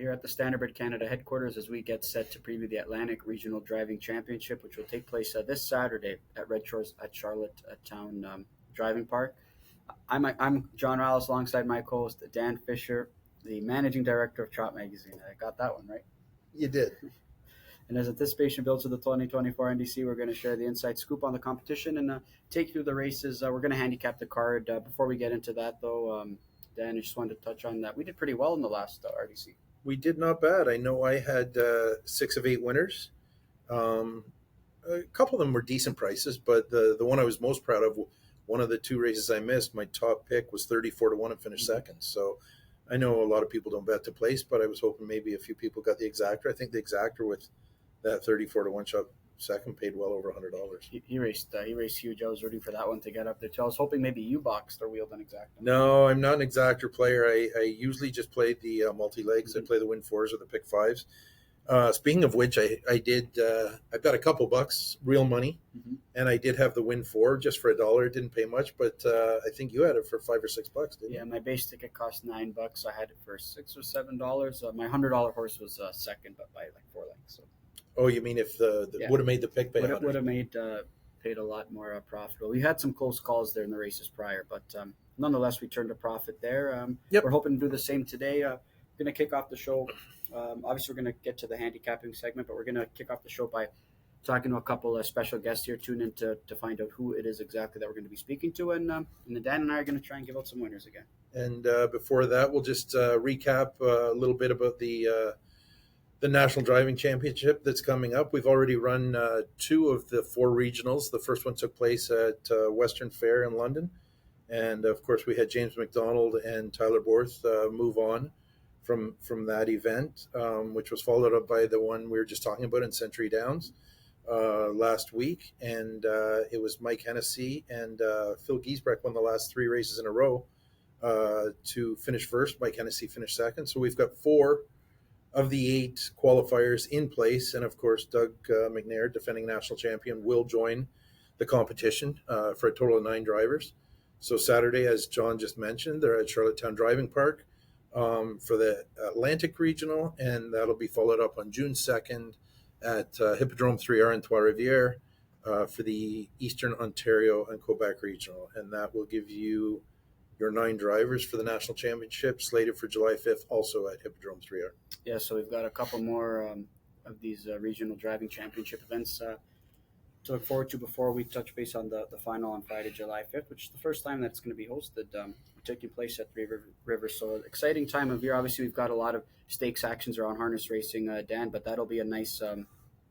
here at the Standardbird Canada headquarters as we get set to preview the Atlantic Regional Driving Championship, which will take place this Saturday at Red Shores at Charlottetown Driving Park. I'm John Rallis alongside my co-host Dan Fisher, the managing director of Trot Magazine. I got that one right. You did. And as anticipation builds to the 2024 NDC, we're going to share the inside scoop on the competition and take you through the races. We're going to handicap the card. Before we get into that, though, Dan, I just wanted to touch on that. We did pretty well in the last RDC. We did not bad. I know I had 6 of 8 winners. A couple of them were decent prices, but the one I was most proud of, one of the 2 races I missed, my top pick was 34-1 and finished second. So I know a lot of people don't bet to place, but I was hoping maybe a few people got the exactor. I think the exactor with that 34-1 shot second paid well over $100. He raced huge. I was rooting for that one to get up there too. I was hoping maybe you boxed or wheeled an exactor. No, I'm not an exactor player. I usually just play the multi-legs. I play the win 4s or the pick 5s. Speaking of which, I did. I've got a couple bucks, real money, and I did have the win 4 just for $1. It didn't pay much, but I think you had it for $5 or $6, didn't you? Yeah, my base ticket cost $9. I had it for $6 or $7. My $100 horse was second, but by like 4 lengths. So. Oh, you mean if would have made the pick pay? Would have made paid a lot more profitable. We had some close calls there in the races prior, but nonetheless, we turned a profit there. We're hoping to do the same today. We're going to kick off the show. Obviously, we're going to get to the handicapping segment, but we're going to kick off the show by talking to a couple of special guests here. Tune in to find out who it is exactly that we're going to be speaking to, and then Dan and I are going to try and give out some winners again. And before that, we'll just recap a little bit about the National Driving Championship that's coming up. We've already run 2 of the 4 regionals. The first one took place at Western Fair in London. And, of course, we had James McDonald and Tyler Borth move on from that event, which was followed up by the one we were just talking about in Century Downs last week. And it was Mike Hennessy and Phil Giesbrecht won the last 3 races in a row to finish first. Mike Hennessy finished second. So we've got 4 of the 8 qualifiers in place. And of course, Doug McNair, defending national champion, will join the competition for a total of 9 drivers. So Saturday, as John just mentioned, they're at Charlottetown Driving Park for the Atlantic Regional, and that'll be followed up on June 2nd at Hippodrome 3R in Trois-Rivières for the Eastern Ontario and Quebec Regional. And that will give you your 9 drivers for the national championship, slated for July 5th, also at Hippodrome 3R. Yeah, so we've got a couple more of these regional driving championship events to look forward to before we touch base on the final on Friday, July 5th, which is the first time that's going to be hosted, taking place at Three Rivers. So exciting time of year. Obviously, we've got a lot of stakes actions around harness racing, Dan, but that'll be a nice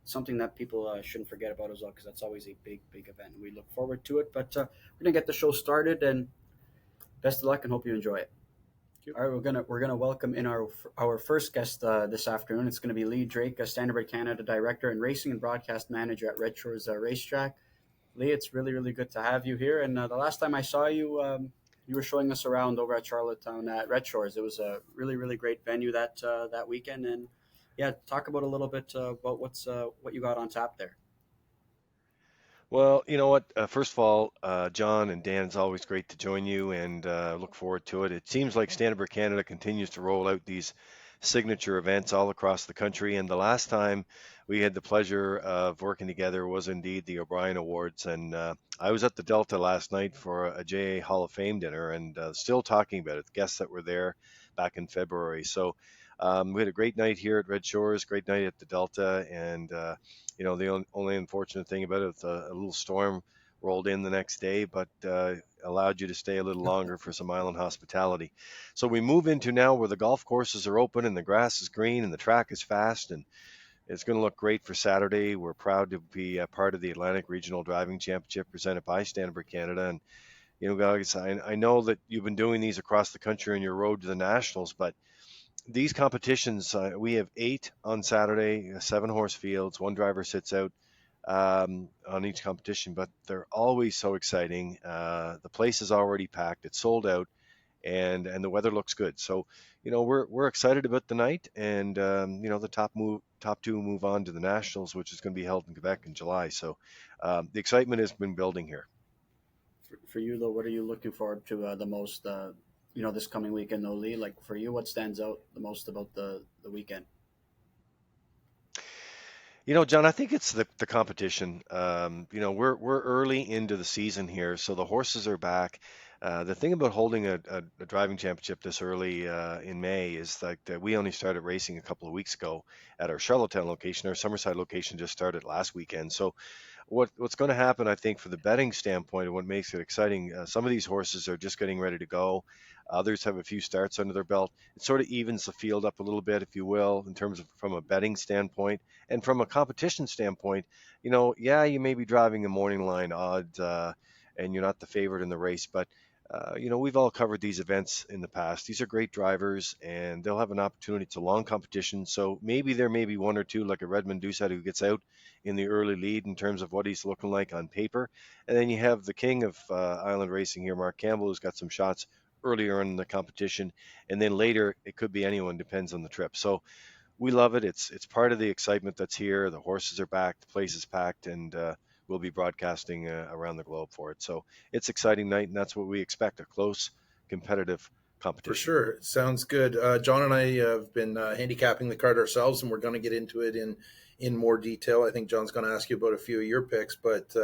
something that people shouldn't forget about as well, because that's always a big event. We look forward to it, but we're going to get the show started, and best of luck and hope you enjoy it. All right, we're gonna welcome in our first guest this afternoon. It's going to be Lee Drake, a Standardbird Canada director and racing and broadcast manager at Red Shores Racetrack. Lee, it's really good to have you here. And the last time I saw you, you were showing us around over at Charlottetown at Red Shores. It was a really great venue that weekend. And yeah, talk about a little bit about what you got on tap there. Well, you know what? First of all, John and Dan, it's always great to join you, and look forward to it. It seems like Standardbird Canada continues to roll out these signature events all across the country. And the last time we had the pleasure of working together was indeed the O'Brien Awards. And I was at the Delta last night for a JA Hall of Fame dinner, and still talking about it, the guests that were there back in February. So we had a great night here at Red Shores, great night at the Delta, and the only unfortunate thing about it, a little storm rolled in the next day, but allowed you to stay a little longer for some island hospitality. So we move into now where the golf courses are open and the grass is green and the track is fast, and it's going to look great for Saturday. We're proud to be a part of the Atlantic Regional Driving Championship presented by Standardbird Canada. And, guys, I know that you've been doing these across the country on your road to the Nationals, but these competitions, we have 8 on Saturday, 7 horse fields, 1 driver sits out on each competition, but they're always so exciting. The place is already packed, it's sold out, and the weather looks good. So, we're excited about the night, and the top 2 move on to the Nationals, which is going to be held in Quebec in July. So the excitement has been building here. For you, though, what are you looking forward to the most? this coming weekend though, Lee. Like for you, what stands out the most about the weekend? John, I think it's the competition. We're early into the season here, so the horses are back. The thing about holding a driving championship this early in May is that we only started racing a couple of weeks ago at our Charlottetown location. Our Summerside location just started last weekend. So what's going to happen, I think, for the betting standpoint and what makes it exciting, some of these horses are just getting ready to go. Others have a few starts under their belt. It sort of evens the field up a little bit, if you will, in terms of from a betting standpoint and from a competition standpoint. Yeah, you may be driving a morning line odds, and you're not the favorite in the race, but we've all covered these events in the past. These are great drivers, and they'll have an opportunity. It's a long competition, so maybe there may be one or two, like a Redmond Doucette, who gets out in the early lead in terms of what he's looking like on paper. And then you have the king of island racing here, Mark Campbell, who's got some shots earlier in the competition, and then later it could be anyone, depends on the trip. So we love it. It's part of the excitement that's here. The horses are back, the place is packed, and we'll be broadcasting around the globe for it. So it's exciting night, and that's what we expect, a close, competitive For competition. sure. Sounds good. John and I have been handicapping the card ourselves, and we're going to get into it in more detail. I think John's going to ask you about a few of your picks, but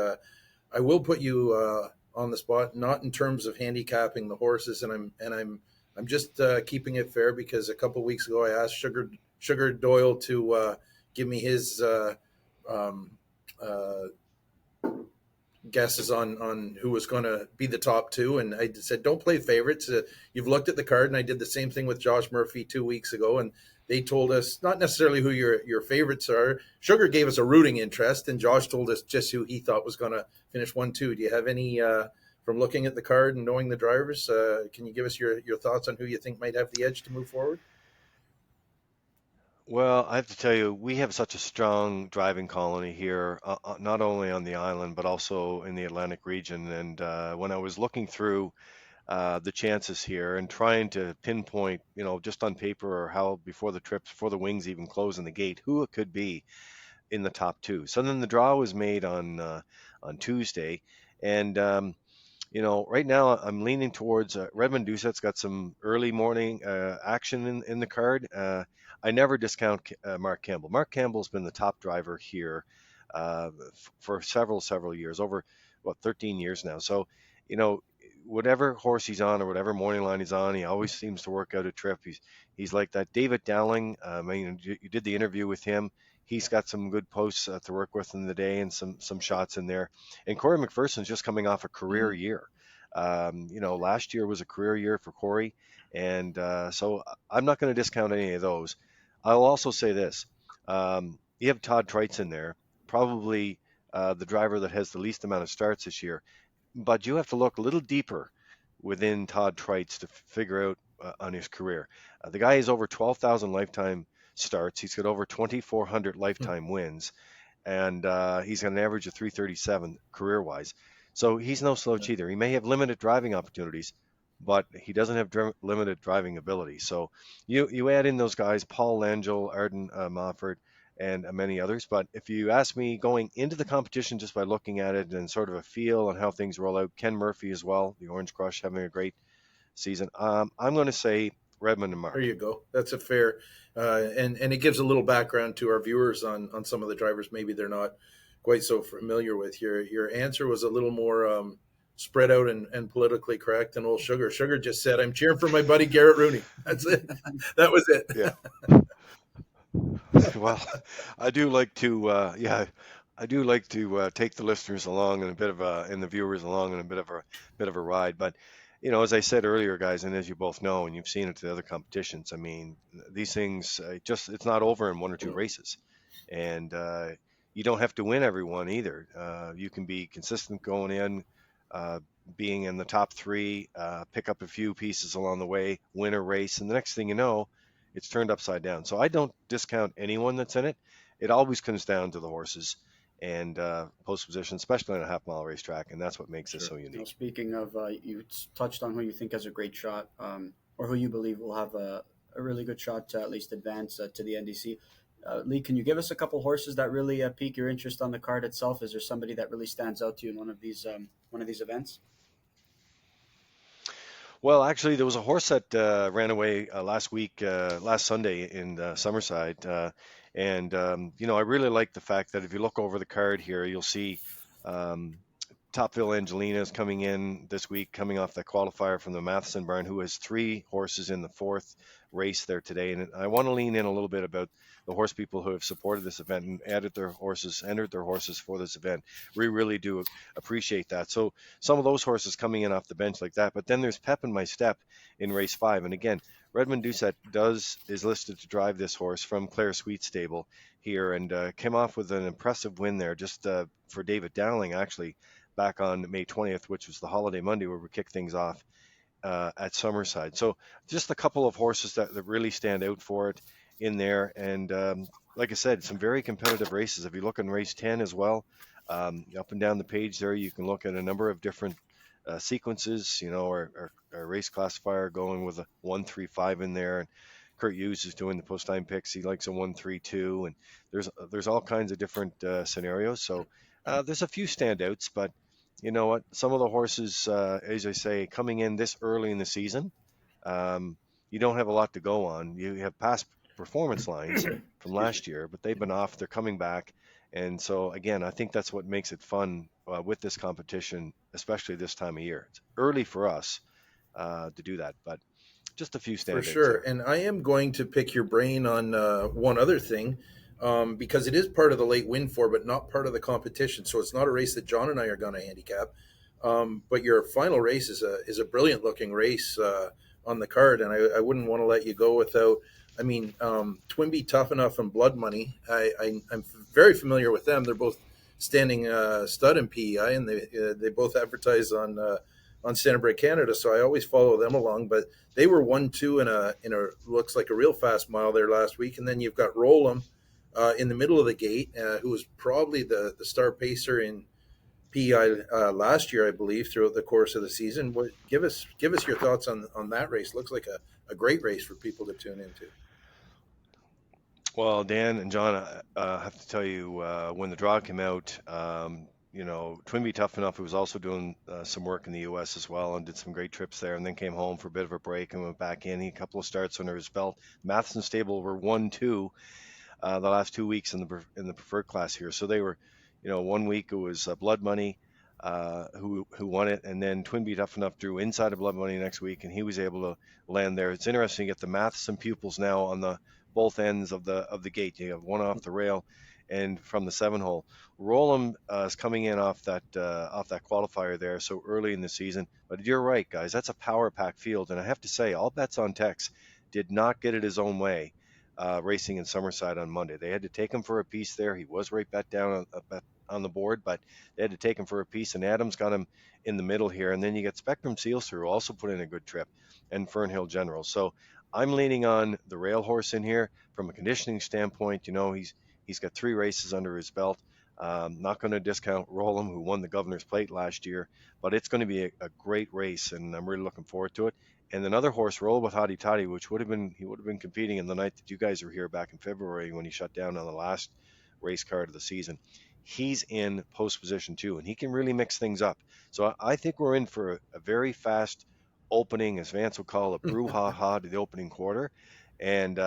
I will put you on the spot, not in terms of handicapping the horses, and I'm just keeping it fair because a couple of weeks ago I asked Sugar Doyle to give me his um, uh, guesses on who was going to be the top two, and I said don't play favorites. You've looked at the card, and I did the same thing with Josh Murphy 2 weeks ago, and they told us not necessarily who your favorites are. Sugar gave us a rooting interest, and Josh told us just who he thought was going to finish 1-2. Do you have any from looking at the card and knowing the drivers? Can you give us your thoughts on who you think might have the edge to move forward? Well, I have to tell you, we have such a strong driving colony here, not only on the island, but also in the Atlantic region. And when I was looking through the chances here and trying to pinpoint, just on paper or how before the trips, before the wings even close in the gate, who it could be in the top two. So then the draw was made on Tuesday, and right now I'm leaning towards Redmond Doucette's got some early morning action in the card. I never discount Mark Campbell. Mark Campbell's been the top driver here for several years, over 13 years now. So, you know, whatever horse he's on or whatever morning line he's on, he always seems to work out a trip. He's like that. David Dowling, I mean, you did the interview with him. He's got some good posts to work with in the day and some shots in there. And Cory McPherson's just coming off a career Mm-hmm. year. Last year was a career year for Cory, and so I'm not going to discount any of those. I'll also say this: you have Todd Trites in there, probably the driver that has the least amount of starts this year, but you have to look a little deeper within Todd Trites to figure out on his career. The guy has over 12,000 lifetime starts. He's got over 2,400 lifetime wins, and he's got an average of 337 career-wise. So he's no slouch either. He may have limited driving opportunities, but he doesn't have limited driving ability. So you add in those guys, Paul Langell, Arden Mofford, and many others. But if you ask me going into the competition just by looking at it and sort of a feel on how things roll out, Ken Murphy as well, the Orange Crush having a great season. I'm going to say Redmond and There Mark. you go. That's a fair, and it gives a little background to our viewers on some of the drivers maybe they're not quite so familiar with. Your answer was a little more spread out and politically correct than old Sugar. Sugar just said, "I'm cheering for my buddy Garrett Rooney." That's it. That was it. Yeah. Well, I do like to, I do like to take the listeners along and and the viewers along in a bit of a ride. But as I said earlier, guys, and as you both know, and you've seen it to the other competitions, I mean, these things it's not over in one or two races, and you don't have to win every one either. You can be consistent going in, uh, being in the top three, pick up a few pieces along the way, win a race, and the next thing you know, it's turned upside down. So I don't discount anyone that's in it. It always comes down to the horses and post position, especially on a half mile racetrack, and that's what makes this Sure. so unique. Speaking of, you touched on who you think has a great shot, or who you believe will have a really good shot to at least advance to the NDC. Lee, can you give us a couple horses that really pique your interest on the card itself? Is there somebody that really stands out to you in one of these events? Well, actually, there was a horse that ran away last Sunday in Summerside, and I really like the fact that if you look over the card here, you'll see um, Topville Angelina is coming in this week, coming off that qualifier from the Matheson barn, who has three horses in the fourth race there today. And I want to lean in a little bit about the horse people who have supported this event and entered their horses for this event. We really do appreciate that. So some of those horses coming in off the bench like that. But then there's Pep in My Step in race 5. And again, Redmond Doucette is listed to drive this horse from Claire Sweet stable here, and came off with an impressive win there just for David Dowling, actually, back on May 20th, which was the holiday Monday where we kicked things off at Summerside. So just a couple of horses that really stand out for it in there. And like I said, some very competitive races. If you look in race 10 as well, up and down the page there, you can look at a number of different sequences, our race classifier going with a 1-3-5 in there. And Kurt Hughes is doing the post time picks. He likes a 1-3-2, and there's all kinds of different scenarios. So there's a few standouts, but you know what? Some of the horses, as I say, coming in this early in the season, you don't have a lot to go on. You have past performance lines from Excuse me. last year, but they've been off. They're coming back. And so, again, I think that's what makes it fun with this competition, especially this time of year. It's early for us to do that, but just a few For standouts sure. there. And I am going to pick your brain on one other thing, because it is part of the late win for, but not part of the competition. So it's not a race that John and I are going to handicap. But your final race is a brilliant looking race on the card, and I wouldn't want to let you go without. I mean, Twinbee Tough Enough and Blood Money. I'm very familiar with them. They're both standing stud in PEI, and they both advertise on Standard Canada. So I always follow them along. But they were 1-2 in a looks like a real fast mile there last week, and then you've got Roll'em in the middle of the gate, who was probably the star pacer in PEI last year, I believe, throughout the course of the season. Give us your thoughts on that race. Looks like a great race for people to tune into. Well, Dan and John, I have to tell you, when the draw came out, Twinbee Tough Enough, who was also doing some work in the U.S. as well and did some great trips there, and then came home for a bit of a break and went back in. He had a couple of starts under his belt. Matheson Stable were 1-2 the last 2 weeks in the preferred class here. So they were, 1 week it was Blood Money who won it, and then Twinbee Tough Enough drew inside of Blood Money next week, and he was able to land there. It's interesting to get the Matheson pupils now on the both ends of the gate. You have one off the rail and from the 7 hole. Roll'em is coming in off that qualifier there so early in the season. But you're right, guys. That's a power pack field, and I have to say, all bets on Tex did not get it his own way racing in Summerside on Monday. They had to take him for a piece there. He was right bet down on the board, but they had to take him for a piece, and Adams got him in the middle here. And then you get Spectrum Seals through, also put in a good trip, and Fernhill General. So I'm leaning on the rail horse in here from a conditioning standpoint. He's got 3 races under his belt. Not going to discount Roll'em, who won the Governor's Plate last year, but it's going to be a great race, and I'm really looking forward to it. And another horse, Roll with Hottie Toddy, he would have been competing in the night that you guys were here back in February when he shut down on the last race card of the season. He's in post position too, and he can really mix things up. So I think we're in for a very fast opening, as Vance will call a brouhaha to the opening quarter, and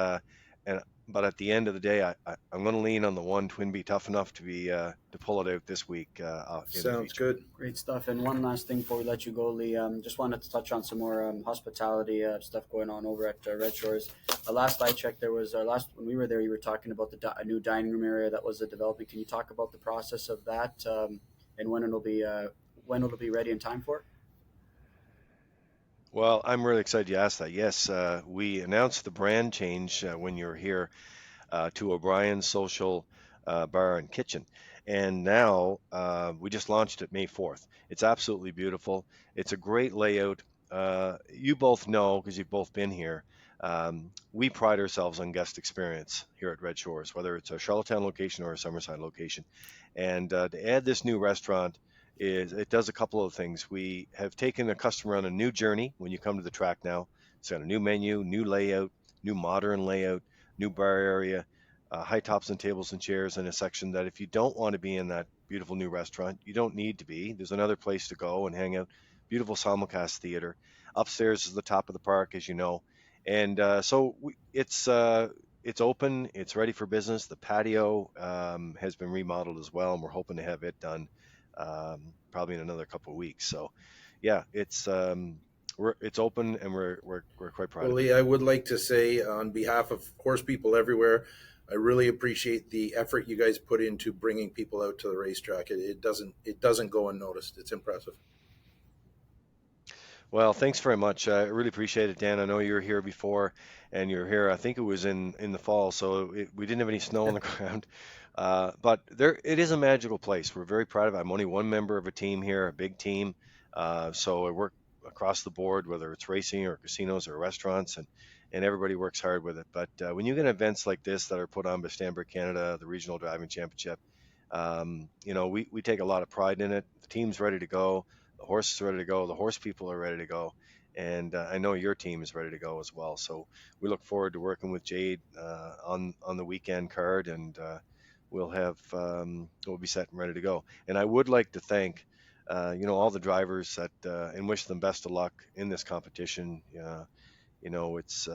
but at the end of the day, I'm going to lean on the one Twinbee Tough Enough to pull it out this week. In the Sounds feature. good. Great stuff. And one last thing before we let you go, Lee. Just wanted to touch on some more hospitality stuff going on over at Red Shores. Last I checked, last when we were there, you were talking about a new dining room area that was developing. Can you talk about the process of that and when it'll be ready in time for? Well, I'm really excited you asked that. Yes, we announced the brand change when you were here to O'Brien's Social Bar and Kitchen. And now we just launched it May 4th. It's absolutely beautiful. It's a great layout. You both know, because you've both been here, we pride ourselves on guest experience here at Red Shores, whether it's a Charlottetown location or a Summerside location. And to add this new restaurant, it does a couple of things. We have taken a customer on a new journey when you come to the track now. It's got a new menu, new layout, new modern layout, new bar area, high tops and tables and chairs, and a section that if you don't want to be in that beautiful new restaurant, you don't need to be. There's another place to go and hang out beautiful simulcast theater. Upstairs is the top of the park, as you know, and it's open. It's ready for business. The patio has been remodeled as well, and we're hoping to have it done probably in another couple of weeks. So, yeah, it's open, and we're quite proud Well, of it. Lee, I would like to say on behalf of horse people everywhere, I really appreciate the effort you guys put into bringing people out to the racetrack. It doesn't go unnoticed. It's impressive. Well, thanks very much. I really appreciate it, Dan. I know you were here before, and you were here. I think it was in the fall, so we didn't have any snow on the ground. But it is a magical place. We're very proud of it. I'm only one member of a team here, a big team. So I work across the board, whether it's racing or casinos or restaurants, and everybody works hard with it. But when you get events like this that are put on by Stanbridge Canada, the Regional Driving Championship, we take a lot of pride in it. The team's ready to go. The horse is ready to go. The horse people are ready to go. And I know your team is ready to go as well. So we look forward to working with Jade on the weekend card, and we'll be set and ready to go. And I would like to thank, all the drivers and wish them best of luck in this competition. It's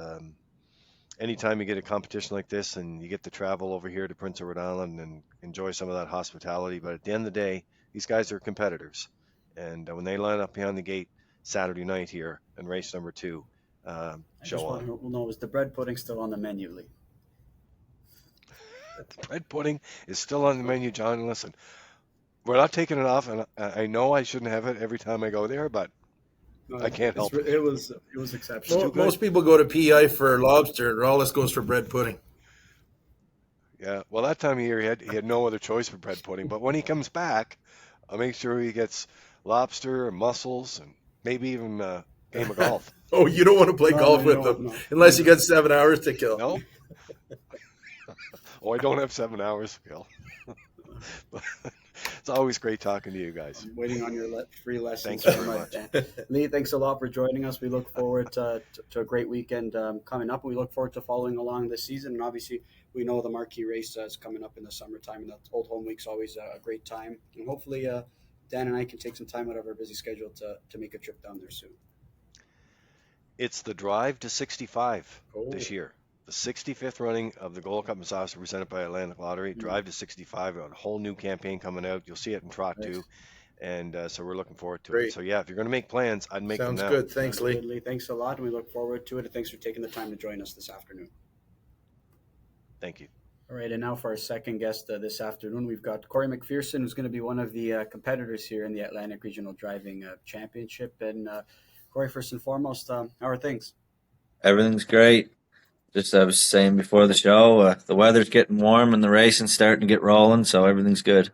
anytime you get a competition like this and you get to travel over here to Prince Edward Island and enjoy some of that hospitality. But at the end of the day, these guys are competitors. And when they line up behind the gate Saturday night here in race number 2, I show just want on. to know, is the bread pudding still on the menu, Lee? The bread pudding is still on the menu, John. Listen, we're not taking it off, and I know I shouldn't have it every time I go there, but I can't help it. It was exceptional. Most people go to PI for lobster, and Rallis goes for bread pudding. Yeah, well, that time of year he had no other choice for bread pudding. But when he comes back, I'll make sure he gets lobster and mussels and maybe even a game of golf. Oh, you don't want to play golf with them unless you got 7 hours to kill. No? Oh, I don't have 7 hours to kill. It's always great talking to you guys. I'm waiting on your free lessons. Thanks very much. Lee, thanks a lot for joining us. We look forward to a great weekend coming up. We look forward to following along this season. And obviously, we know the marquee race is coming up in the summertime, and that Old Home Week's always a great time. And hopefully, Dan and I can take some time out of our busy schedule to make a trip down there soon. It's the Drive to 65 this year. The 65th running of the Gold Cup Massage presented by Atlantic Lottery. Drive to 65, a whole new campaign coming out. You'll see it in Trot too. And so we're looking forward to it. So yeah, if you're going to make plans, I'd make them now. Sounds good. Thanks, Lee. Good, Lee. Thanks a lot, and we look forward to it. And thanks for taking the time to join us this afternoon. Thank you. All right, and now for our second guest this afternoon, we've got Cory McPherson, who's going to be one of the competitors here in the Atlantic Regional Driving Championship. And Cory, first and foremost, how are things? Everything's great. Just I was saying before the show, the weather's getting warm and the racing's starting to get rolling, so everything's good.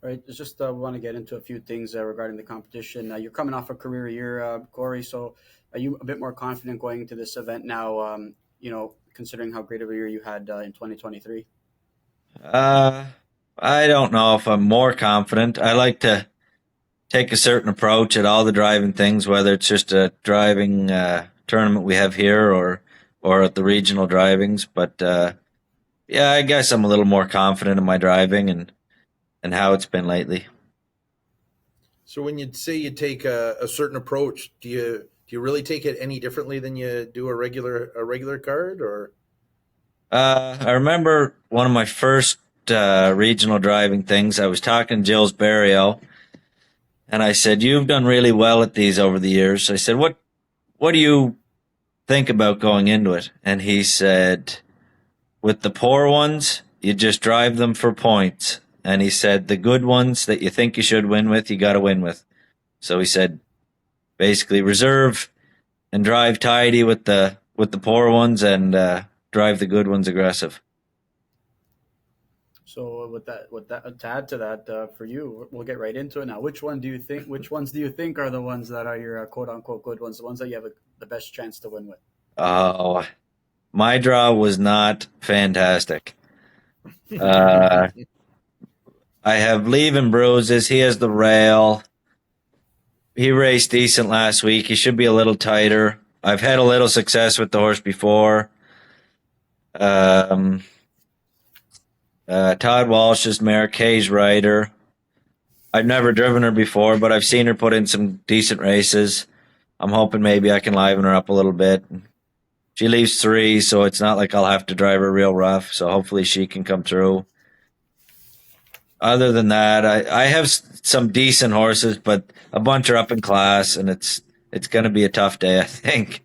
All right, just want to get into a few things regarding the competition. You're coming off a career year, Cory, so are you a bit more confident going into this event now, considering how great of a year you had in 2023? I don't know if I'm more confident. I like to take a certain approach at all the driving things, whether it's just a driving tournament we have here or at the regional drivings. But yeah, I guess I'm a little more confident in my driving and how it's been lately. So when you say you take a certain approach, do you really take it any differently than you do a regular card, or? I remember one of my first regional driving things. I was talking to Gilles Barrio, and I said, "You've done really well at these over the years." I said, "What do you think about going into it?" And he said, "With the poor ones, you just drive them for points." And he said, "The good ones that you think you should win with, you got to win with." So he said, basically reserve and drive tidy with the poor ones and drive the good ones aggressive. So with that, to add to that, for you, we'll get right into it now. Which ones do you think are the ones that are your quote unquote good ones, the ones that you have the best chance to win with? Oh, my draw was not fantastic. I have Leave and Bruises. He has the rail. He raced decent last week. He should be a little tighter. I've had a little success with the horse before. Todd Walsh's mare, Kay's Rider. I've never driven her before, but I've seen her put in some decent races. I'm hoping maybe I can liven her up a little bit. She leaves 3, so it's not like I'll have to drive her real rough. So hopefully she can come through. Other than that, I have some decent horses, but a bunch are up in class, and it's going to be a tough day, I think.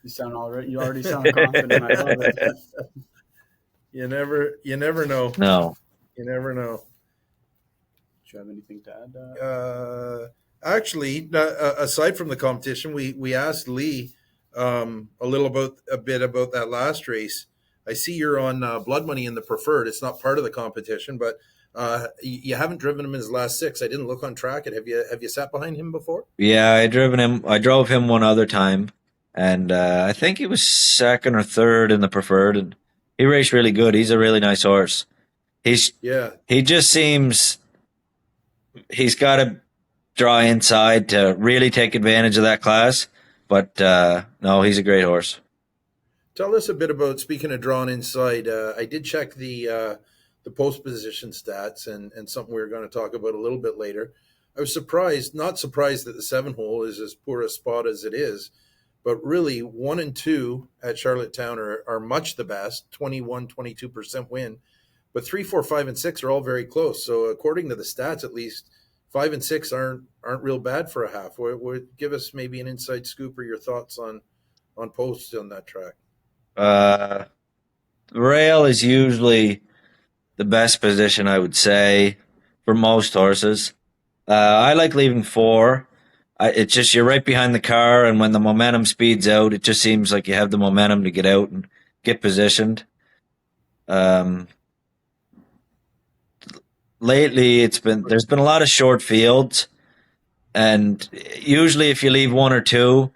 You already sound confident. I love it. You never know. No. You never know. Do you have anything to add? Actually, aside from the competition, we asked Lee a bit about that last race. I see you're on Blood Money in the Preferred. It's not part of the competition, but you haven't driven him in his last 6. I didn't look on track. Have you sat behind him before? Yeah, I drove him one other time, and I think he was 2nd or 3rd in the Preferred, and he raced really good. He's a really nice horse. He just seems he's got to draw inside to really take advantage of that class, but no, he's a great horse. Tell us a bit about, speaking of drawn inside, I did check the post position stats and something we were going to talk about a little bit later. I was not surprised that the 7 hole is as poor a spot as it is, but really 1 and 2 at Charlottetown are much the best, 22% win, but 3, 4, 5, and 6 are all very close. So according to the stats, at least 5 and 6 aren't real bad for a half. Would give us maybe an inside scoop or your thoughts on posts on that track. Rail is usually the best position, I would say, for most horses. I like leaving 4. It's just you're right behind the car, and when the momentum speeds out, it just seems like you have the momentum to get out and get positioned. Lately, there's been a lot of short fields, and usually if you leave 1 or 2,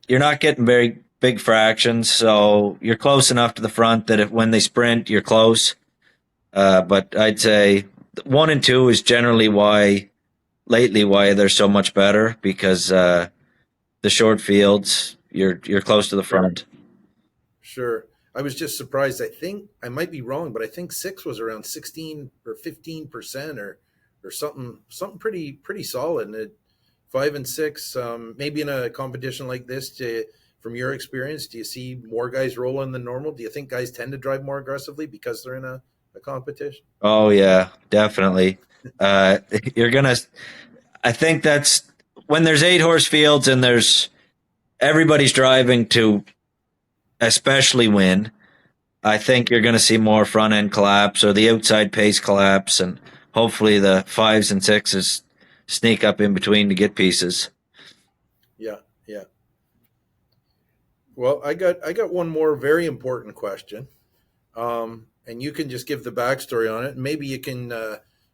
you're not getting very big fractions, so you're close enough to the front that when they sprint, you're close. But I'd say 1 and 2 is generally why they're so much better, because the short fields, you're close to the front. Sure. I was just surprised. I think I might be wrong, but I think 6 was around 16 or 15% or something pretty solid. And 5 and 6, maybe in a competition like this, from your experience, do you see more guys rolling than normal? Do you think guys tend to drive more aggressively because they're in a competition? Oh yeah, definitely. I think that's when there's 8 horse fields and everybody's driving to especially win. I think you're going to see more front end collapse or the outside pace collapse, and hopefully the 5s and 6s sneak up in between to get pieces. Yeah. Well, I got one more very important question, and you can just give the backstory on it. Maybe you can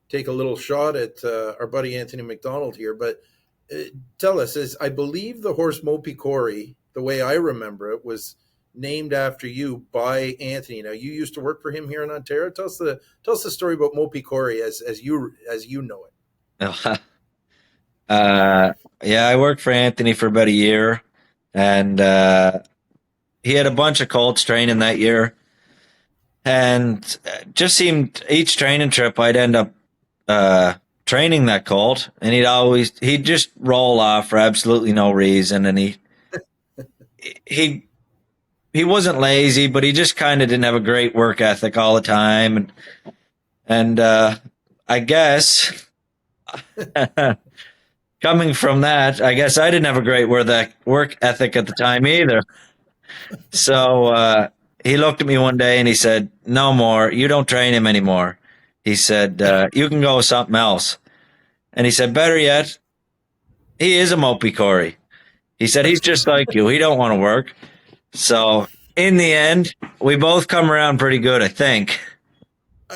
take a little shot at our buddy Anthony McDonald here. But tell us, I believe the horse Mopey Cory, the way I remember it, was named after you by Anthony. Now, you used to work for him here in Ontario. Tell us the story about Mopey Cory as you know it. Yeah, I worked for Anthony for about a year, and he had a bunch of colts training that year, and just seemed each training trip I'd end up training that colt, and he'd just roll off for absolutely no reason, and he wasn't lazy, but he just kind of didn't have a great work ethic all the time, and I guess coming from that, I guess I didn't have a great work ethic at the time either. So he looked at me one day and he said, "No more. You don't train him anymore." He said, "You can go with something else." And he said, "Better yet, he is a Mopey Cory." He said, "He's just like you. He don't want to work." So in the end, we both come around pretty good, I think.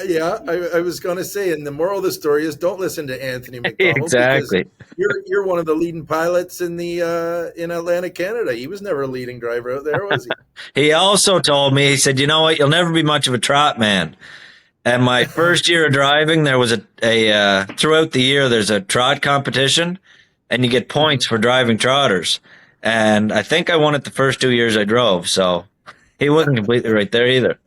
Yeah, I was going to say, and the moral of the story is don't listen to Anthony McDonald. Exactly. You're one of the leading pilots in Atlantic Canada. He was never a leading driver out there, was he? He also told me, he said, "You know what? You'll never be much of a trot man." And my first year of driving, there was a throughout the year, there's a trot competition, and you get points for driving trotters. And I think I won it the first 2 years I drove, so he wasn't completely right there either.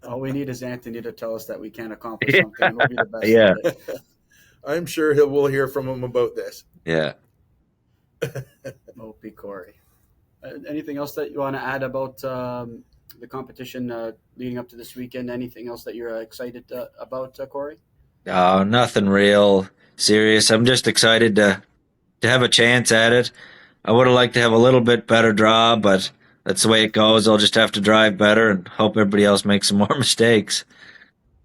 All we need is Anthony to tell us that we can't accomplish something, and we'll be the best Yeah. at it. I'm sure we'll hear from him about this. Yeah. Opie Cory. Anything else that you want to add about the competition leading up to this weekend? Anything else that you're excited about, Cory? Nothing real serious. I'm just excited to have a chance at it. I would have liked to have a little bit better draw, but that's the way it goes. I'll just have to drive better and hope everybody else makes some more mistakes.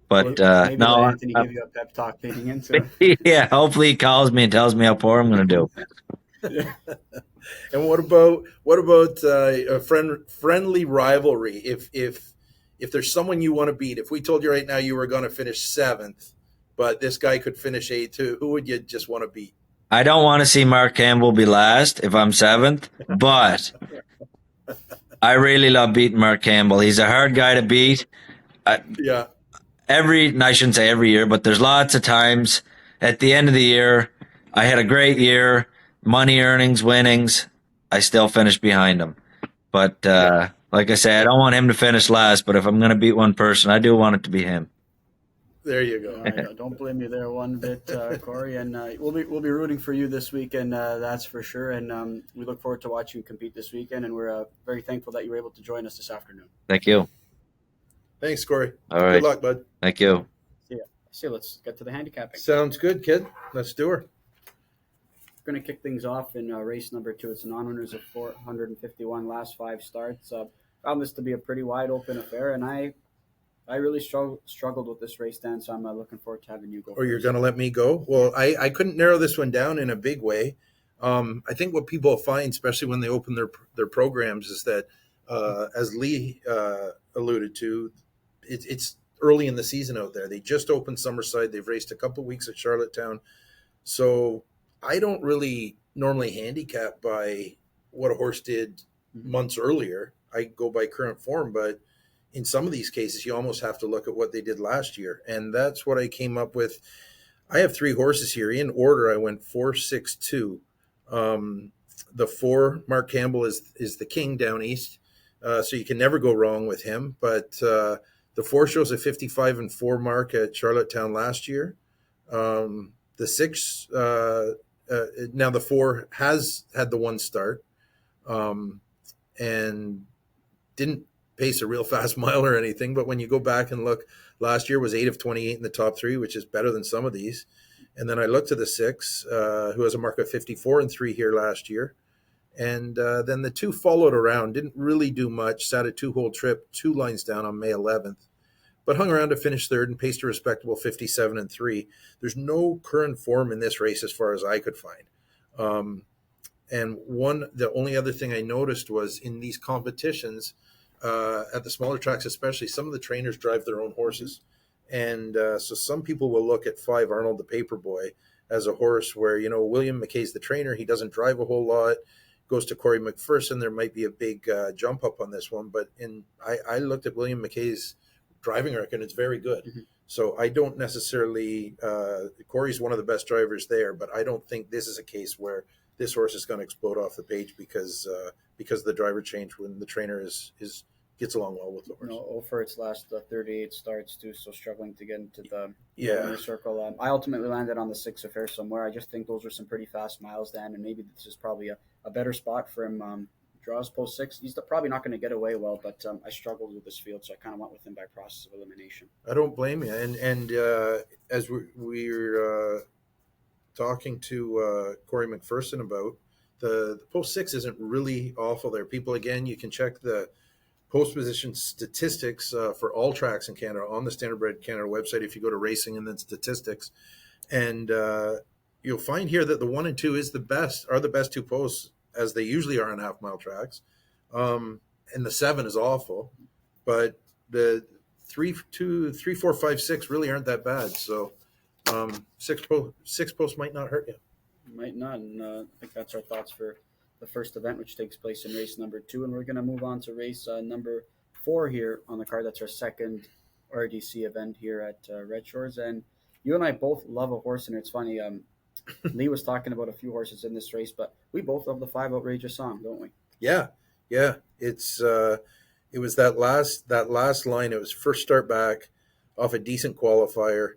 But Maybe let no, Anthony give you a pep talk leading into yeah. Hopefully, he calls me and tells me how poor I'm going to do. it. And what about a friendly rivalry? If there's someone you want to beat, if we told you right now you were going to finish 7th, but this guy could finish 8th, who would you just want to beat? I don't want to see Mark Campbell be last if I'm 7th, but I really love beating Mark Campbell. He's a hard guy to beat. Yeah. I shouldn't say every year, but there's lots of times at the end of the year, I had a great year, money earnings, winnings. I still finished behind him. But like I say, I don't want him to finish last, but if I'm going to beat one person, I do want it to be him. There you go. I don't blame you there one bit, Cory. And we'll be rooting for you this weekend, that's for sure. And we look forward to watching you compete this weekend. And we're very thankful that you were able to join us this afternoon. Thank you. Thanks, Cory. All right. Good luck, bud. Thank you. So let's get to the handicapping. Sounds good, kid. Let's do her. We're going to kick things off in race number 2. It's a non-winners of 451, last 5 starts. Found this to be a pretty wide open affair, and I really struggled with this race, Dan, so I'm looking forward to having you go. Or you're going to let me go? Well, I couldn't narrow this one down in a big way. I think what people find, especially when they open their programs, is that, as Lee alluded to, it's early in the season out there. They just opened Summerside. They've raced a couple of weeks at Charlottetown. So I don't really normally handicap by what a horse did months earlier. I go by current form, but in some of these cases, you almost have to look at what they did last year. And that's what I came up with. I have 3 horses here. In order, I went 4, 6, 2. The 4, Mark Campbell, is the king down east. So you can never go wrong with him. But the 4 shows a 55-4 mark at Charlottetown last year. The 6, now the 4 has had the 1 start and didn't pace a real fast mile or anything. But when you go back and look, last year was 8 of 28 in the top 3, which is better than some of these. And then I looked to the 6, who has a mark of 54-3 here last year. And then the 2 followed around, didn't really do much, sat a 2-hole trip, 2 lines down on May 11th, but hung around to finish 3rd and paced a respectable 57-3. There's no current form in this race as far as I could find. And the only other thing I noticed was in these competitions, at the smaller tracks especially, some of the trainers drive their own horses. And so some people will look at 5 Arnold the Paperboy as a horse where, William McKay's the trainer. He doesn't drive a whole lot. Goes to Cory McPherson. There might be a big jump up on this one. But I looked at William McKay's driving record. It's very good. Mm-hmm. So I don't necessarily Cory's one of the best drivers there, but I don't think this is a case where this horse is going to explode off the page because of the driver change when the trainer gets along well with the horse. For its last 38 starts too, so struggling to get into the winner circle. I ultimately landed on the 6 affair somewhere. I just think those were some pretty fast miles, Dan, and maybe this is probably a better spot for him. Draws post 6. He's probably not going to get away well, but I struggled with this field, so I kind of went with him by process of elimination. I don't blame you. And as we're talking to Cory McPherson about, the post 6 isn't really awful there. People, again, you can check the post position statistics for all tracks in Canada on the Standardbred Canada website if you go to racing and then statistics. And you'll find here that the 1 and 2 are the best 2 posts, as they usually are on half-mile tracks. And the 7 is awful. But the 3, 4, 5, 6 really aren't that bad. So 6 posts might not hurt you. Might not. And I think that's our thoughts for the first event, which takes place in race number 2. And we're going to move on to race number 4 here on the card. That's our second RDC event here at Red Shores. And you and I both love a horse, and it's funny. Lee was talking about a few horses in this race, but we both love the 5 Outrageous Song, don't we? Yeah. It's It was that last line. It was first start back off a decent qualifier,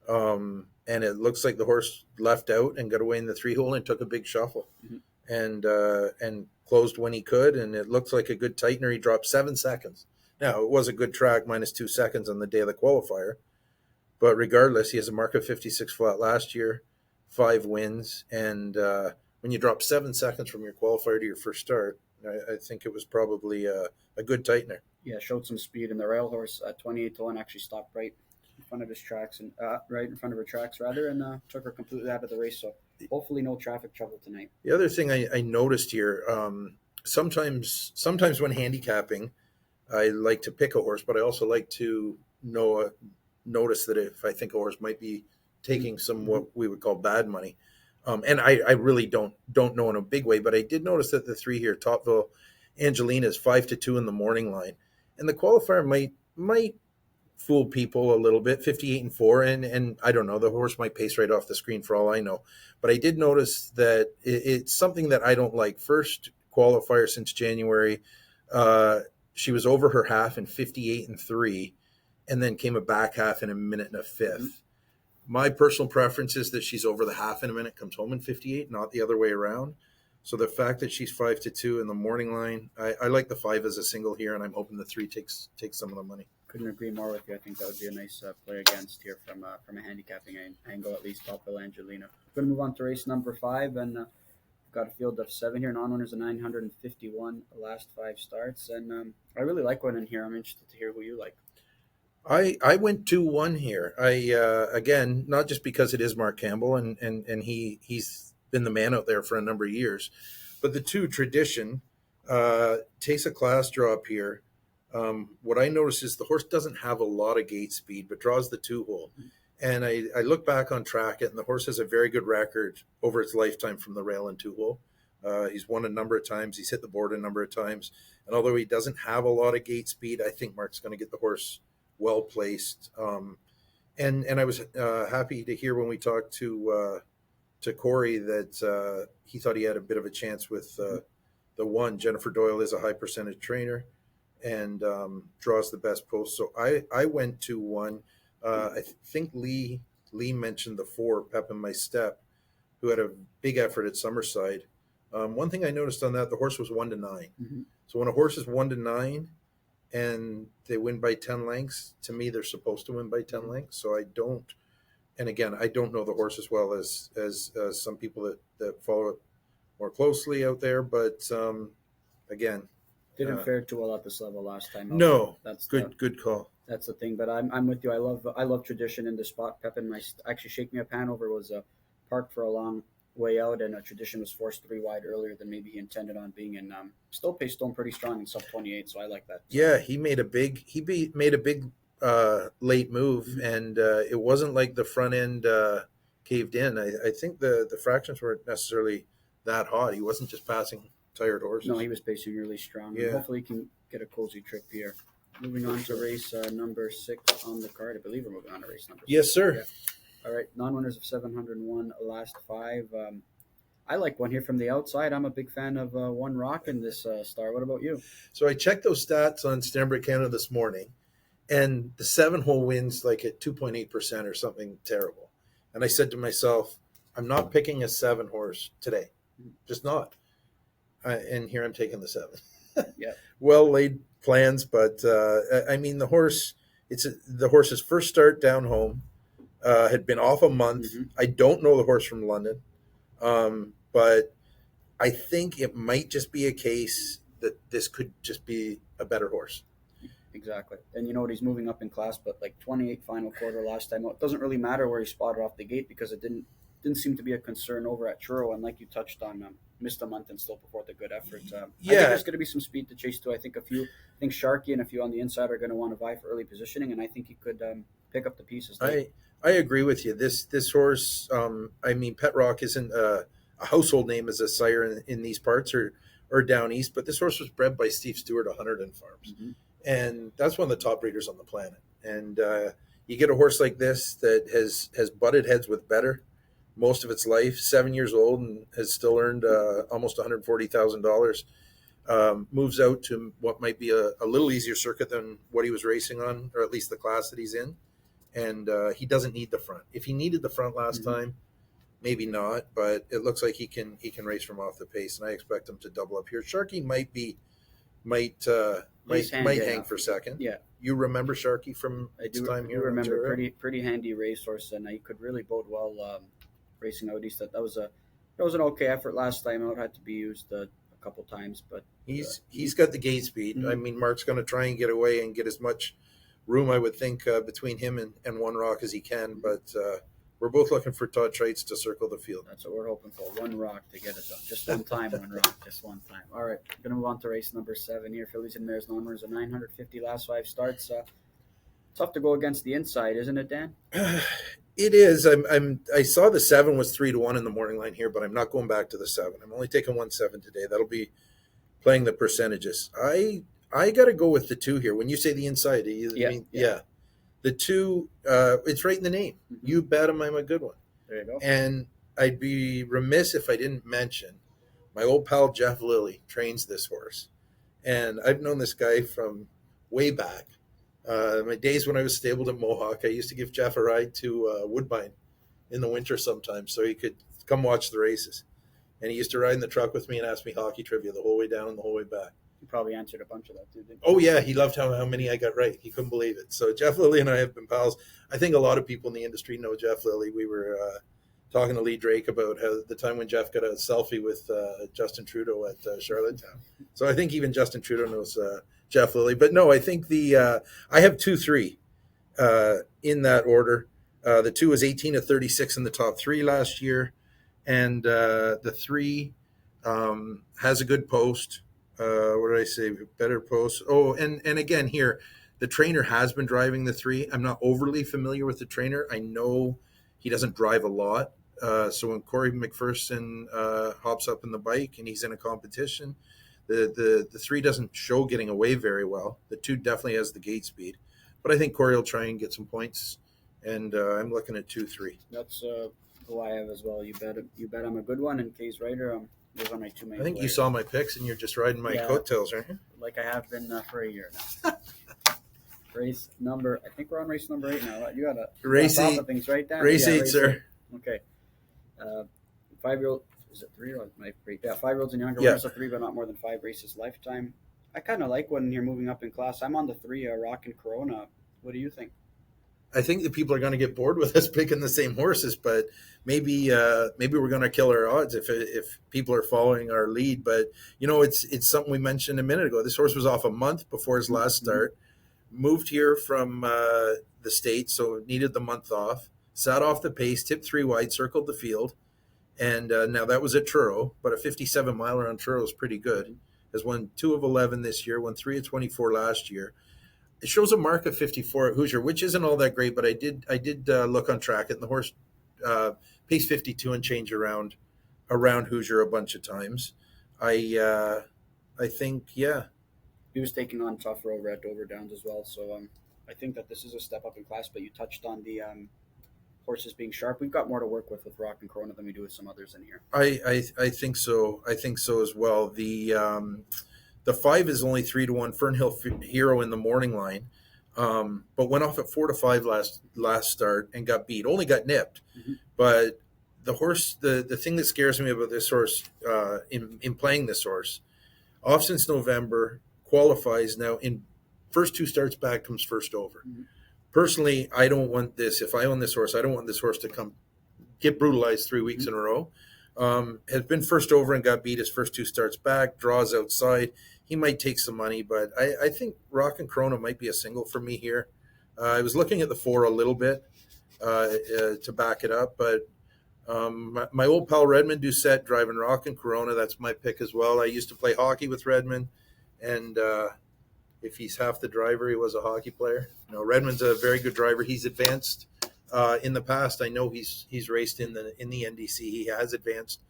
and it looks like the horse left out and got away in the 3-hole and took a big shuffle, and closed when he could, and it looks like a good tightener. He dropped 7 seconds. Now it was a good track, minus 2 seconds on the day of the qualifier, but regardless, he has a mark of 56 flat last year, 5 wins, and when you drop 7 seconds from your qualifier to your first start, I think it was probably a good tightener. Yeah, showed some speed, and the rail horse at 28-1 actually stopped right in front of his tracks and right in front of her tracks rather, and took her completely out of the race. So hopefully no traffic trouble tonight. The other thing I noticed here, sometimes when handicapping, I like to pick a horse, but I also like to notice that if I think a horse might be taking some what we would call bad money. And I really don't know in a big way, but I did notice that the 3 here, Topville Angelina, is 5-2 in the morning line, and the qualifier might fool people a little bit, 58-4, and I don't know, the horse might pace right off the screen for all I know, but I did notice that it's something that I don't like. First qualifier since January, she was over her half in 58-3, and then came a back half in a minute and a fifth. My personal preference is that she's over the half in a minute, comes home in 58, not the other way around. So the fact that she's 5-2 in the morning line, I like the 5 as a single here, and I'm hoping the 3 takes some of the money. Couldn't agree more with you. I think that would be a nice play against here from a handicapping angle, at least. Topville Angelina. We're going to move on to race number 5, and we've got a field of 7 here. Non-winners of 951, the last 5 starts, and I really like one in here. I'm interested to hear who you like. I went 2-1 here. Again, not just because it is Mark Campbell and he's been the man out there for a number of years, but the 2 Tradition takes a class drop here. What I notice is the horse doesn't have a lot of gate speed, but draws the 2-hole. And I look back on track it, and the horse has a very good record over its lifetime from the rail and 2-hole. He's won a number of times. He's hit the board a number of times. And although he doesn't have a lot of gate speed, I think Mark's going to get the horse well placed, and I was happy to hear when we talked to Cory that he thought he had a bit of a chance with the 1. Jennifer Doyle is a high percentage trainer and draws the best post. So I went 2-1. I think Lee mentioned the 4, Pep and My Step, who had a big effort at Summerside. One thing I noticed on that, the horse was 1-9. So when a horse is 1-9. And they win by 10 lengths, to me, they're supposed to win by 10 lengths. So I don't know the horse as well as some people that follow it more closely out there. But again, didn't fare too well at this level last time. No, that's good call. That's the thing. But I'm with you. I love Tradition in the spot. Pep and actually Shake Me Up Hanover was parked for a long way out, and Tradition was forced 3 wide earlier than maybe he intended on being, and still paced Stone pretty strong in sub 28, so I like that. Yeah, he made a big late move, and it wasn't like the front end caved in. I think the fractions weren't necessarily that hot. He wasn't just passing tired horses. No, he was pacing really strong. Yeah. Hopefully he can get a cozy trip here. Moving on to race number 6 on the card. I believe we're moving on to race number 6. Yes, sir. Yeah. All right, non-winners of 701, last 5. I like one here from the outside. I'm a big fan of One Rock in this star. What about you? So I checked those stats on Stanbrook Canada this morning, and the 7-hole wins like at 2.8% or something terrible. And I said to myself, I'm not picking a 7 horse today, just not. And here I'm taking the 7. Yeah, well laid plans, but I mean the horse. The horse's first start down home. Had been off a month. I don't know the horse from London, but I think it might just be a case that this could just be a better horse. Exactly. And you know what? He's moving up in class, but like 28 final quarter last time out. It doesn't really matter where he spotted off the gate because it didn't seem to be a concern over at Truro. And like you touched on, missed a month and still performed a good effort. I think there's going to be some speed to chase too. I think Sharkey and a few on the inside are going to want to vie for early positioning, and I think he could pick up the pieces. I agree with you. This horse, I mean, Pet Rock isn't a household name as a sire in these parts or down east, but this horse was bred by Steve Stewart, 100 Farms. And that's one of the top breeders on the planet. And you get a horse like this that has butted heads with better most of its life, 7 years old, and has still earned almost $140,000. moves out to what might be a little easier circuit than what he was racing on, or at least the class that he's in. And he doesn't need the front. If he needed the front last time, maybe not, but it looks like he can race from off the pace, and I expect him to double up here. Sharky might hang for second. Yeah, you remember Sharky from its time here? I remember pretty handy racehorse, and he could really bode well racing out east. That was an okay effort last time out. Had to be used a couple times, but he's got the gate speed. I mean, Mark's going to try and get away and get as much room, I would think, between him and One Rock as he can, but we're both looking for Todd Trites to circle the field. That's what we're hoping for. One Rock to get it done. Just one time, One Rock. Just one time. All right. Going to move on to race number 7 here. Fillies and Mares numbers of 950 last 5 starts. Tough to go against the inside, isn't it, Dan? It is. I saw the 7 was 3-1 in the morning line here, but I'm not going back to the 7. I'm only taking 1-7 today. That'll be playing the percentages. I got to go with the 2 here. When you say the inside, yeah. The 2, it's right in the name. You bet him I'm a good one. There you go. And I'd be remiss if I didn't mention my old pal Jeff Lilly trains this horse. And I've known this guy from way back. My days when I was stabled at Mohawk, I used to give Jeff a ride to Woodbine in the winter sometimes so he could come watch the races. And he used to ride in the truck with me and ask me hockey trivia the whole way down and the whole way back. You probably answered a bunch of that too, didn't you? Oh, yeah. He loved how many I got right. He couldn't believe it. So Jeff Lilly and I have been pals. I think a lot of people in the industry know Jeff Lilly. We were talking to Lee Drake about how the time when Jeff got a selfie with Justin Trudeau at Charlottetown. So I think even Justin Trudeau knows Jeff Lilly. But no, I think I have 2-3 in that order. The 2 was 18 of 36 in the top 3 last year. And the 3 has a good post. What did I say? Better post. Oh, and again here, the trainer has been driving the 3. I'm not overly familiar with the trainer. I know he doesn't drive a lot. So when Cory McPherson hops up in the bike and he's in a competition, the 3 doesn't show getting away very well. The 2 definitely has the gate speed, but I think Cory will try and get some points. And I'm looking at 2-3. That's who I have as well. You bet I'm a good one. And Kay's Ryder. Those are my 2 main I think players. You saw my picks and you're just riding my coattails, aren't you? Like I have been for a year now. Race number, I think we're on race number 8 now. You got to race 8 things right down. Race 8, sir. Okay. 5-year-old, is it 3 or my 5-year-olds and younger. Yeah. Winners of 3, but not more than 5 races lifetime. I kind of like when you're moving up in class. I'm on the 3 Rock and Corona. What do you think? I think that people are going to get bored with us picking the same horses, but maybe we're going to kill our odds if people are following our lead. But it's something we mentioned a minute ago. This horse was off a month before his last start, moved here from the States, so needed the month off. Sat off the pace, tipped 3 wide, circled the field, and now that was at Truro, but a 57-miler on Truro is pretty good. Has won 2 of 11 this year, won 3 of 24 last year. It shows a mark of 54 at Hoosier, which isn't all that great, but I did look on track it, and the horse paced 52 and change around Hoosier a bunch of times. I think, yeah. He was taking on tougher over at Dover Downs as well, so I think that this is a step up in class, but you touched on the horses being sharp. We've got more to work with Rock and Corona than we do with some others in here. I think so. I think so as well. The 5 is only 3-1. Fernhill Hero in the morning line, but went off at 4-5 last start and got beat. Only got nipped, but the horse. The thing that scares me about this horse in playing this horse, off since November, qualifies now. In first 2 starts back, comes first over. Personally, I don't want this. If I own this horse, I don't want this horse to get brutalized 3 weeks in a row. Has been first over and got beat his first 2 starts back, draws outside. He might take some money, but I think Rock and Corona might be a single for me here. I was looking at the 4 a little bit to back it up, but my old pal Redmond Doucette driving Rock and Corona, that's my pick as well. I used to play hockey with Redmond, and if he's half the driver, he was a hockey player. Redmond's a very good driver. He's advanced in the past. I know he's raced in the NDC. He has advanced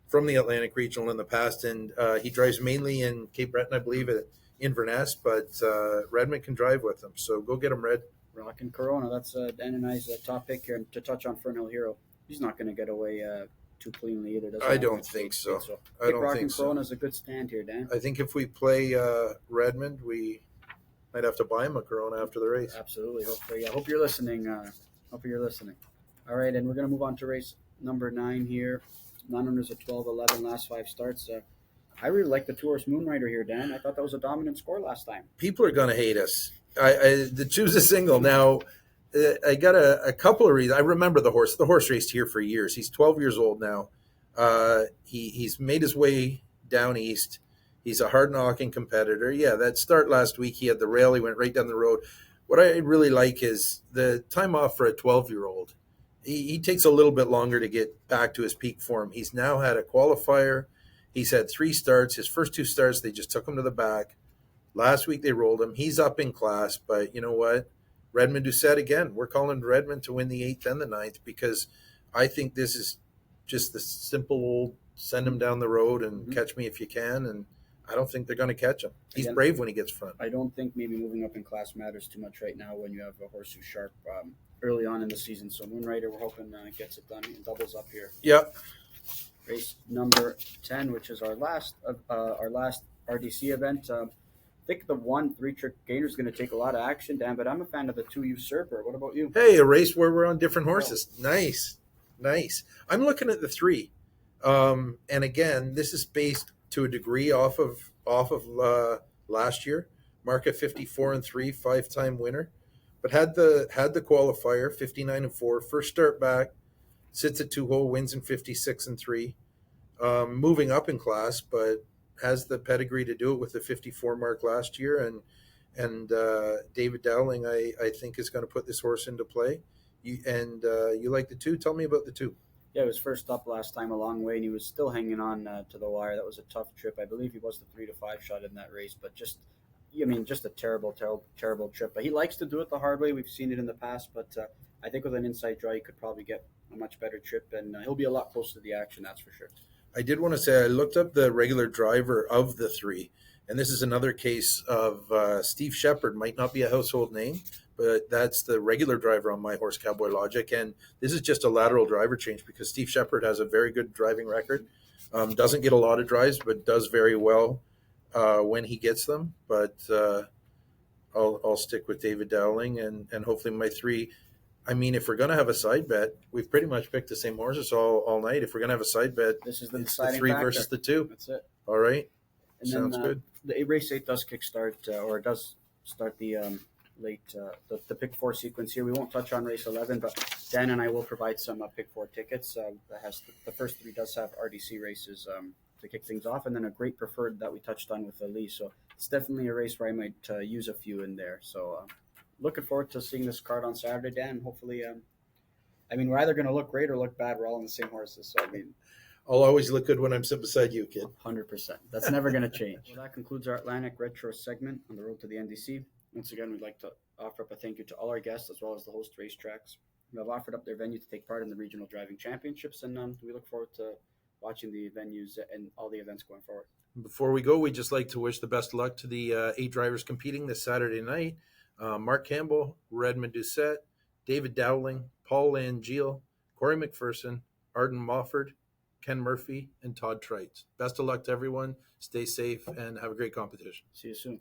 from the Atlantic Regional in the past, and he drives mainly in Cape Breton, I believe, at Inverness, but Redmond can drive with him. So go get him, Red. Rock and Corona, that's Dan and I's top pick here. And to touch on Fernhill Hero, he's not going to get away too cleanly either. Doesn't I have don't good think straight so. speed, I Pick don't Rock think and so. Corona is a good stand here, Dan. I think if we play Redmond, we might have to buy him a Corona after the race. Absolutely. Hope you're listening. All right, and we're going to move on to race number 9 here. Non-owners of 12, 11, last 5 starts. I really like the 2-horse Moonrider here, Dan. I thought that was a dominant score last time. People are going to hate us. The choose a single. Now, I got a couple of reasons. I remember the horse. The horse raced here for years. He's 12 years old now. He's made his way down east. He's a hard-knocking competitor. Yeah, that start last week, he had the rail. He went right down the road. What I really like is the time off for a 12-year-old. He takes a little bit longer to get back to his peak form. He's now had a qualifier. He's had 3 starts. His first 2 starts, they just took him to the back. Last week, they rolled him. He's up in class, but you know what? Redmond Doucette again. We're calling Redmond to win the 8th and the 9th because I think this is just the simple old send him down the road and catch me if you can, and I don't think they're going to catch him. He's brave when he gets front. I don't think maybe moving up in class matters too much right now when you have a horse who's sharp early on in the season. So Moonrider, we're hoping gets it done and doubles up here. Yep. Race number 10, which is our last RDC event. I think the 1 3-trick gainer is going to take a lot of action, Dan, but I'm a fan of the 2 Usurper. What about you? Hey, a race where we're on different horses. Nice. I'm looking at the 3. And again, this is based to a degree off of last year. Market 54 and 3, 5-time winner, but had the qualifier 59 and 4. First start back, sits at 2-hole, wins in 56 and 3. Moving up in class, but has the pedigree to do it with the 54 mark last year. And David Dowling, I think, is going to put this horse into play. You like the 2? Tell me about the 2. Yeah, he was first up last time a long way, and he was still hanging on to the wire. That was a tough trip. I believe he was the 3 to 5 shot in that race, but just a terrible trip. But he likes to do it the hard way. We've seen it in the past, but I think with an inside draw, he could probably get a much better trip, and he'll be a lot closer to the action, that's for sure. I did want to say I looked up the regular driver of the 3, and this is another case of Steve Shepard might not be a household name, but that's the regular driver on My Horse Cowboy Logic, and this is just a lateral driver change because Steve Shepard has a very good driving record. Doesn't get a lot of drives, but does very well when he gets them. But I'll stick with David Dowling and hopefully my 3. I mean, if we're going to have a side bet, we've pretty much picked the same horses all night. If we're going to have a side bet, this is the it's the deciding 3 factor. versus the 2. That's it. All right. And Sounds then, good. The race 8 does kickstart, or it does start the late the pick 4 sequence here. We won't touch on race 11, but Dan and I will provide some pick 4 tickets. That has the first 3 does have RDC races to kick things off, and then a great preferred that we touched on with Lee. So it's definitely a race where I might use a few in there. So looking forward to seeing this card on Saturday, Dan. Hopefully, we're either going to look great or look bad. We're all on the same horses, so I'll always look good when I'm sitting beside you, kid. 100%. That's never going to change. Well, that concludes our Atlantic Retro segment on the road to the NDC. Once again, we'd like to offer up a thank you to all our guests as well as the host racetracks who have offered up their venue to take part in the regional driving championships, and we look forward to watching the venues and all the events going forward. Before we go, we'd just like to wish the best of luck to the 8 drivers competing this Saturday night. Mark Campbell, Redmond Doucette, David Dowling, Paul Langeal, Cory McPherson, Arden Mofford, Ken Murphy, and Todd Trites. Best of luck to everyone. Stay safe and have a great competition. See you soon.